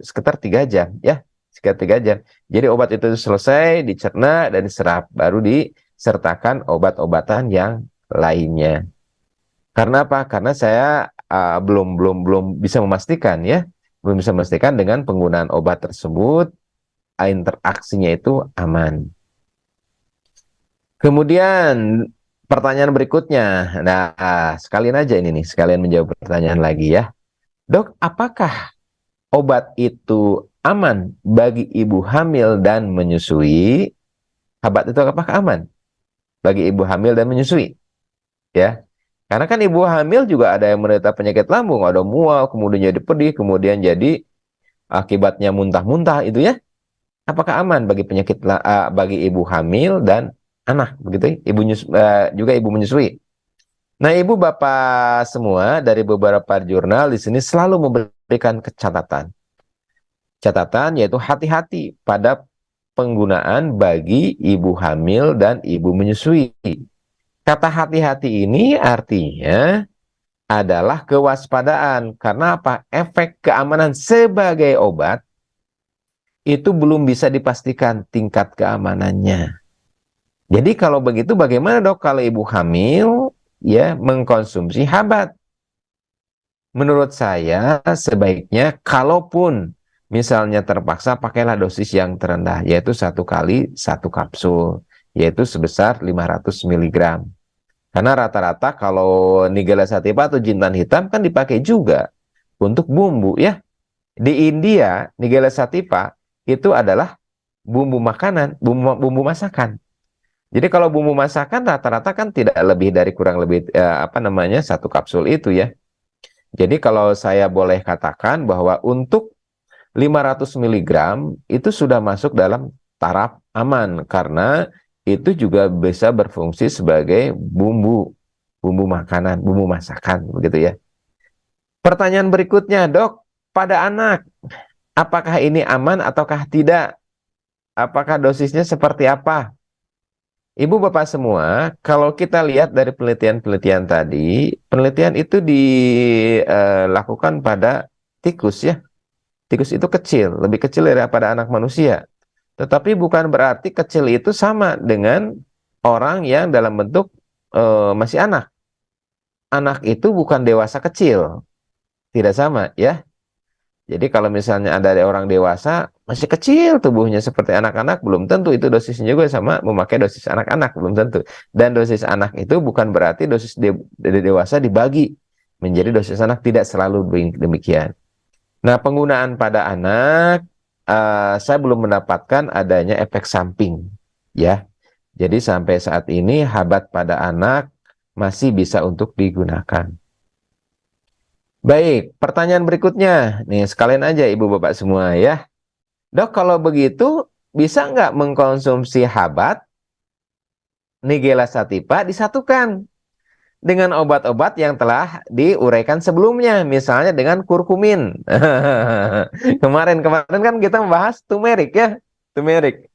sekitar 3 jam, ya. Sekitar 3 jam. Jadi obat itu selesai, dicerna dan diserap, baru disertakan obat-obatan yang lainnya. Karena apa? Karena saya belum bisa memastikan ya, belum bisa memastikan dengan penggunaan obat tersebut interaksinya itu aman. Kemudian pertanyaan berikutnya, nah sekalian aja ini nih, sekalian menjawab pertanyaan lagi ya. Dok, apakah obat itu aman bagi ibu hamil dan menyusui? Habat itu apakah aman bagi ibu hamil dan menyusui? Ya, karena kan ibu hamil juga ada yang menderita penyakit lambung, ada mual, kemudian jadi pedih, kemudian jadi akibatnya muntah-muntah itu ya. Apakah aman bagi bagi ibu hamil dan anak, begitu ya? Juga ibu menyusui. Nah, ibu bapak semua dari beberapa jurnal di sini selalu memberikan catatan. Catatan yaitu hati-hati pada penggunaan bagi ibu hamil dan ibu menyusui. Kata hati-hati ini artinya adalah kewaspadaan. Karena apa? Efek keamanan sebagai obat itu belum bisa dipastikan tingkat keamanannya. Jadi kalau begitu bagaimana, dok, kalau ibu hamil ya mengkonsumsi habat? Menurut saya sebaiknya kalaupun misalnya terpaksa pakailah dosis yang terendah, yaitu 1 kali 1 kapsul, yaitu sebesar 500 mg. Karena rata-rata kalau Nigella sativa atau jintan hitam kan dipakai juga untuk bumbu ya. Di India, Nigella sativa itu adalah bumbu makanan, bumbu masakan. Jadi kalau bumbu masakan rata-rata kan tidak lebih dari kurang lebih satu kapsul itu ya. Jadi kalau saya boleh katakan bahwa untuk 500 miligram itu sudah masuk dalam taraf aman karena itu juga bisa berfungsi sebagai bumbu makanan, bumbu masakan begitu ya. Pertanyaan berikutnya, Dok, pada anak apakah ini aman ataukah tidak? Apakah dosisnya seperti apa? Ibu bapak semua, kalau kita lihat dari penelitian-penelitian tadi, penelitian itu dilakukan pada tikus ya. Tikus itu kecil, lebih kecil daripada anak manusia. Tetapi bukan berarti kecil itu sama dengan orang yang dalam bentuk masih anak. Anak itu bukan dewasa kecil, tidak sama ya. Jadi kalau misalnya ada orang dewasa masih kecil tubuhnya seperti anak-anak, belum tentu itu dosisnya juga sama memakai dosis anak-anak, belum tentu. Dan dosis anak itu bukan berarti dosis dewasa dibagi menjadi dosis anak, tidak selalu demikian. Nah, penggunaan pada anak saya belum mendapatkan adanya efek samping ya. Jadi sampai saat ini habat pada anak masih bisa untuk digunakan. Baik, pertanyaan berikutnya. Nih, sekalian aja Ibu Bapak semua ya. Dok, kalau begitu bisa nggak mengkonsumsi habat Nigella sativa disatukan dengan obat-obat yang telah diuraikan sebelumnya, misalnya dengan kurkumin. Kemarin kan kita membahas turmeric ya, turmeric.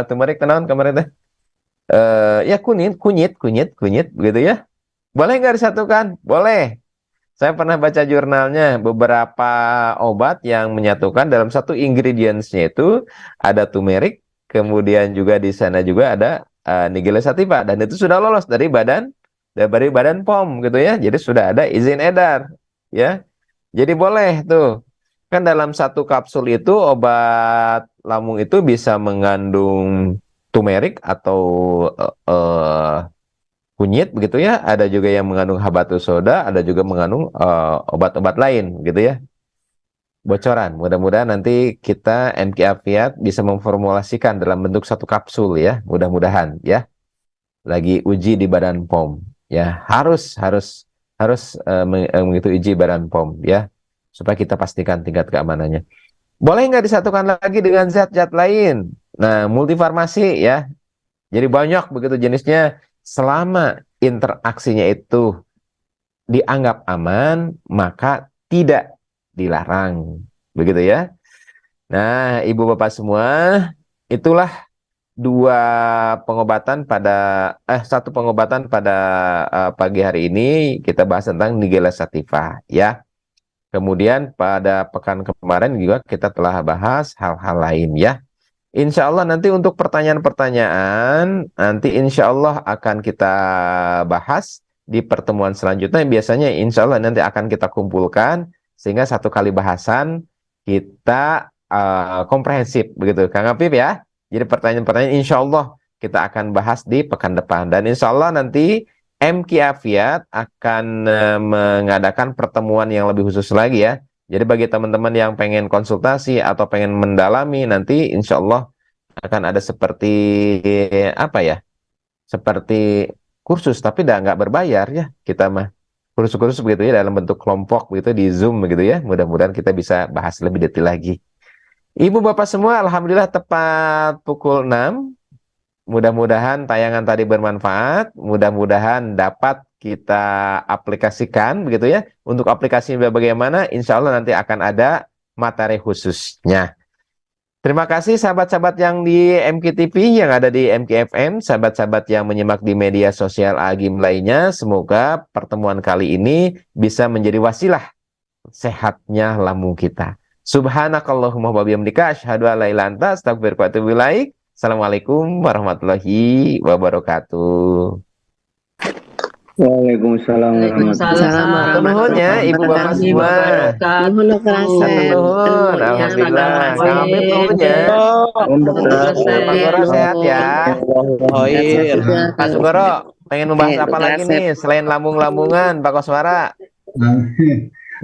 Turmeric tenawan kemarin teh. Ya kunyit begitu ya. Boleh nggak disatukan? Boleh. Saya pernah baca jurnalnya, beberapa obat yang menyatukan dalam satu ingredientsnya itu ada turmeric, kemudian juga di sana juga ada Nigella sativa, dan itu sudah lolos dari Badan POM gitu ya. Jadi sudah ada izin edar ya. Jadi boleh tuh. Kan dalam satu kapsul itu obat lambung itu bisa mengandung turmeric atau kunyit begitu ya, ada juga yang mengandung habatus soda, ada juga mengandung obat-obat lain gitu ya. Bocoran, mudah-mudahan nanti kita MK Afiat bisa memformulasikan dalam bentuk satu kapsul ya, mudah-mudahan ya. Lagi uji di Badan POM ya, harus mengikuti uji Badan POM ya, supaya kita pastikan tingkat keamanannya. Boleh nggak disatukan lagi dengan zat-zat lain? Nah, multifarmasi ya. Jadi banyak begitu jenisnya, selama interaksinya itu dianggap aman, maka tidak dilarang. Begitu ya. Nah, Ibu Bapak semua, itulah satu pengobatan pada pagi hari ini kita bahas tentang Nigella sativa ya. Kemudian pada pekan kemarin juga kita telah bahas hal-hal lain ya. Insya Allah nanti untuk pertanyaan-pertanyaan nanti insya Allah akan kita bahas di pertemuan selanjutnya. Biasanya insya Allah nanti akan kita kumpulkan sehingga satu kali bahasan kita komprehensif begitu Kang Apip ya. Jadi pertanyaan-pertanyaan insya Allah kita akan bahas di pekan depan, dan insya Allah nanti MK Afiat akan mengadakan pertemuan yang lebih khusus lagi ya. Jadi bagi teman-teman yang pengen konsultasi atau pengen mendalami, nanti insya Allah akan ada seperti apa ya? Seperti kursus, tapi nggak berbayar ya kita mah. Kursus-kursus begitu ya dalam bentuk kelompok begitu di Zoom begitu ya. Mudah-mudahan kita bisa bahas lebih detail lagi. Ibu Bapak semua, alhamdulillah tepat pukul 6. Mudah-mudahan tayangan tadi bermanfaat, mudah-mudahan dapat kita aplikasikan begitu ya. Untuk aplikasinya bagaimana, insya Allah nanti akan ada materi khususnya. Terima kasih sahabat-sahabat yang di MKTV, yang ada di MKFM, sahabat-sahabat yang menyimak di media sosial Agim lainnya. Semoga pertemuan kali ini bisa menjadi wasilah sehatnya lambung kita. Subhanakallahumma wa bihamdika asyhadu an la ilaha illa anta astaghfiruka wa atubu ilaik. Assalamualaikum warahmatullahi wabarakatuh. Waalaikumsalam warahmatullahi Nuhun ya Ibu Bapak semua. Nuhun dokter Asep. Nuhun, alhamdulillah. Kang Apip nuhun ya. Pak Goro sehat ya. Pak Sugoro, pengen membahas apa dokter lagi Asep. nih selain lambung-lambungan, Pak Koswara?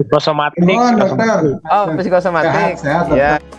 Psikosomatik, Mohon dokter. Oh, psikosomatik. Sehat, dokter. Ya.